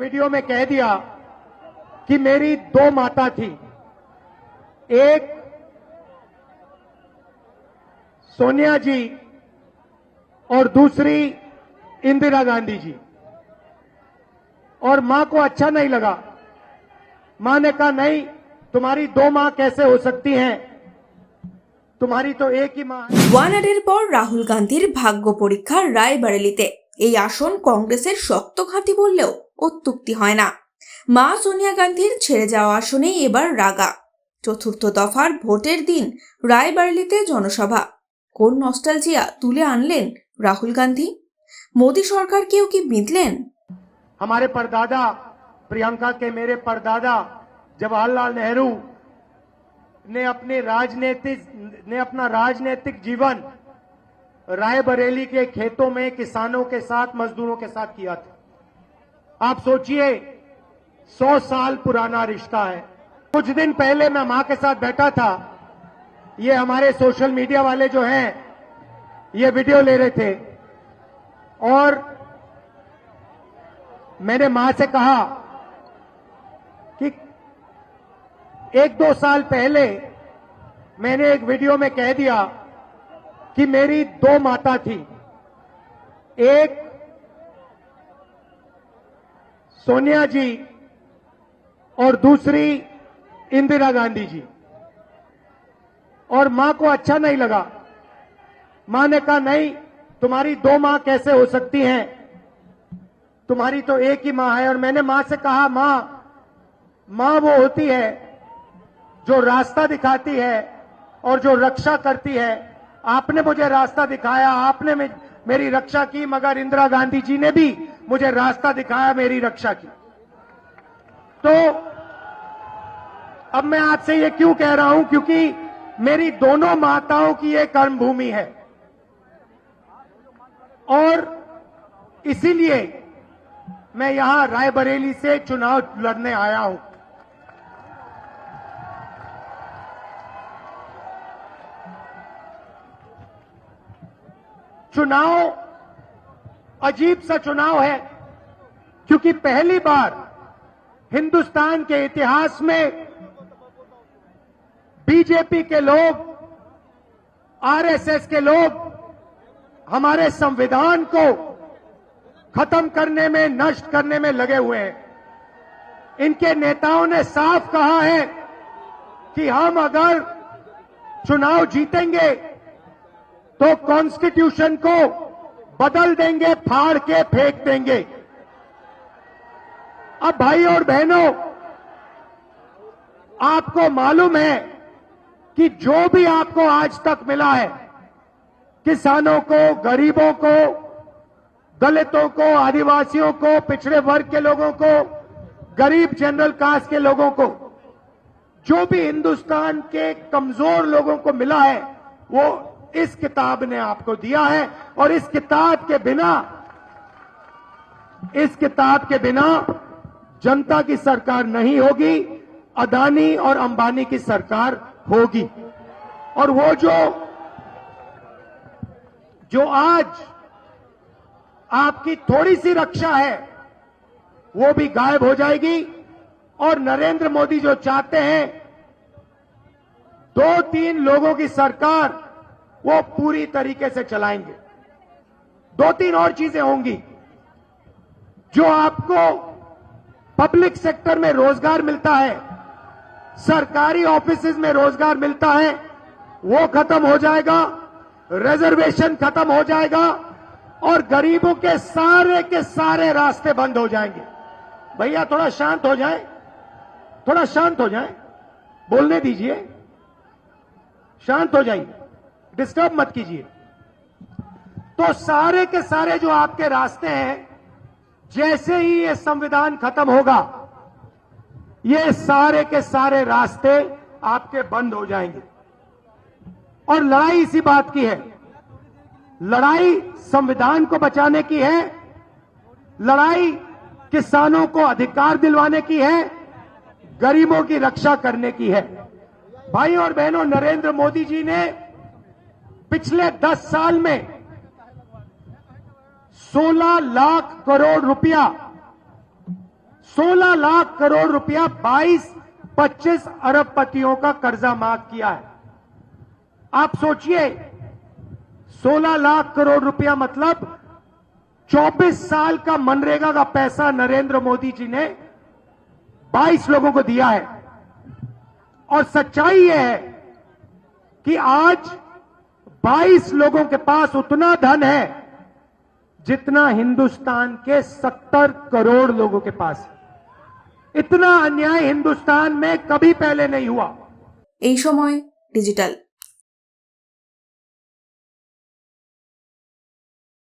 Video में कह दिया कि मेरी दो माता थी, एक सोनिया जी और दूसरी इंदिरा गांधी जी। और मां को अच्छा नहीं लगा। मां ने कहा नहीं, तुम्हारी दो मां कैसे हो सकती हैं, तुम्हारी तो एक ही मां है। ওয়ানাডের পর রাহুল গান্ধীর ভাগ্য পরীক্ষার রায়বারেলিতে এই আসন কংগ্রেসের শক্ত ঘাঁটি বললেও অত্যুক্তি হয় না। মা সোনিয়া গান্ধীর ছেড়ে যাওয়া আসনেই এবার রাগা। চতুর্থ দফার ভোটের দিন রায়বারেলিতে জনসভা। কোন নস্টালজিয়া তুলে আনলেন রাহুল গান্ধী? মোদী সরকারকেও কি বিঁধলেন? हमारे परदादा, प्रियंका के मेरे परदादा जवाहरलाल नेहरू ने अपना राजनीतिक जीवन रायबरेली के खेतों में किसानों के साथ, मजदूरों के साथ किया था। आप सोचिए, 100 साल पुराना रिश्ता है। कुछ दिन पहले मैं मां के साथ बैठा था, ये हमारे सोशल मीडिया वाले जो हैं ये वीडियो ले रहे थे और मैंने मां से कहा कि 1-2 साल पहले मैंने एक वीडियो में कह दिया कि मेरी दो माता थी, एक सोनिया जी और दूसरी इंदिरा गांधी जी। और मां को अच्छा नहीं लगा। मां ने कहा नहीं, तुम्हारी दो मां कैसे हो सकती हैं, तुम्हारी तो एक ही मां है। और मैंने मां से कहा, मां वो होती है जो रास्ता दिखाती है और जो रक्षा करती है। आपने मुझे रास्ता दिखाया, आपने मेरी रक्षा की, मगर इंदिरा गांधी जी ने भी मुझे रास्ता दिखाया, मेरी रक्षा की। तो अब मैं आपसे ये क्यों कह रहा हूं, क्योंकि मेरी दोनों माताओं की ये कर्मभूमि है और इसीलिए मैं यहां रायबरेली से चुनाव लड़ने आया हूं। चुनाव अजीब सा चुनाव है, क्योंकि पहली बार हिंदुस्तान के इतिहास में बीजेपी के लोग, आरएसएस के लोग हमारे संविधान को खत्म करने में, नष्ट करने में लगे हुए हैं। इनके नेताओं ने साफ कहा है कि हम अगर चुनाव जीतेंगे तो कॉन्स्टिट्यूशन को बदल देंगे, फाड़ के फेंक देंगे। अब भाई और बहनों, आपको मालूम है कि जो भी आपको आज तक मिला है, किसानों को, गरीबों को, दलितों को, आदिवासियों को, पिछड़े वर्ग के लोगों को, गरीब जनरल कास्ट के लोगों को, जो भी हिंदुस्तान के कमजोर लोगों को मिला है, वो इस किताब ने आपको दिया है। और इस किताब के बिना जनता की सरकार नहीं होगी, अदानी और अंबानी की सरकार होगी। और वो जो आज आपकी थोड़ी सी रक्षा है, वो भी गायब हो जाएगी। और नरेंद्र मोदी जो चाहते हैं 2-3 लोगों की सरकार, वो पूरी तरीके से चलाएंगे। 2-3 और चीजें होंगी। जो आपको पब्लिक सेक्टर में रोजगार मिलता है, सरकारी ऑफिसेज में रोजगार मिलता है, वो खत्म हो जाएगा, रिजर्वेशन खत्म हो जाएगा और गरीबों के सारे रास्ते बंद हो जाएंगे। भैया थोड़ा शांत हो जाए, थोड़ा शांत हो जाए, बोलने दीजिए, शांत हो जाइए, डिस्टर्ब मत कीजिए। तो सारे के सारे जो आपके रास्ते हैं, जैसे ही ये संविधान खत्म होगा, ये सारे के सारे रास्ते आपके बंद हो जाएंगे। और लड़ाई इसी बात की है। लड़ाई संविधान को बचाने की है, लड़ाई किसानों को अधिकार दिलवाने की है, गरीबों की रक्षा करने की है। भाई और बहनों, नरेंद्र मोदी जी ने पिछले 10 साल में 16 लाख करोड़ रुपया 16 लाख करोड़ रुपया 22-25 अरबपतियों का कर्जा माफ किया है। आप सोचिए, 16 लाख करोड़ रुपया मतलब 24 साल का मनरेगा का पैसा नरेंद्र मोदी जी ने 22 लोगों को दिया है। और सच्चाई यह है कि आज 22 लोगों के पास उतना धन है जितना हिंदुस्तान के 70 करोड़ लोगों के पास है। इतना अन्याय हिंदुस्तान में कभी पहले नहीं हुआ। এই সময় ডিজিটাল।